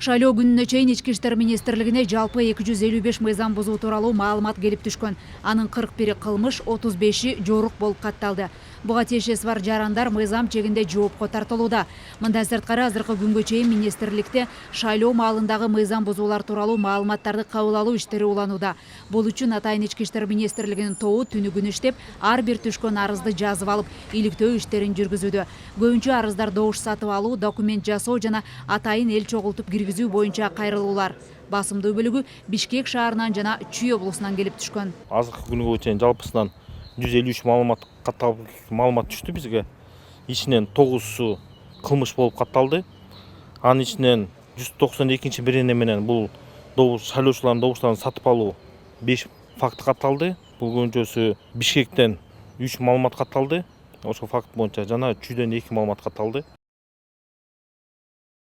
Шайлоо күнүнө чейин ички иштер министрлигине жалпы 255 мыйзам бузуу тууралуу маалымат келип түшкөн. Анын 41 кылмыш, 35 жорук болуп катталды. Буга тиешеси бар жарандар мыйзам чегинде жоопко тартылууда. Мындан сырткары азыркы күнгө чейин министрликте шайлоо маалындагы мыйзам бузуулар тууралуу маалыматтарды кабыл алуу иштери уланууда. Бул үчүн атайын ички иштер министрлигинин тобу түнүгүн иштеп, ар бир түшкөн арызды жазып алып, иликтөө иштерин жүргүзүүдө. Көбүнчө арыздар добуш сатып алуу, документ жасоо жана атайын эл чогултуп киргизүү боюнча кайрылуулар. Басымдуу бөлүгү Бишкек шаарынан жана Чүй облусунан келип түшкөн. Азыркы күнгө чейин жалпысынан 153 маалымат түштү бизге. Ичинен 9су кылмыш болуп катталды. Анын ичинен 192 бирине менен бул шайлоочулардын добуштарын сатып алуу 5 факты катталды. Бул көбүнчөсү Бишкектен 3 маалымат катталды. Ошол факт боюнча жана Чүйдөн 2 маалымат катталды.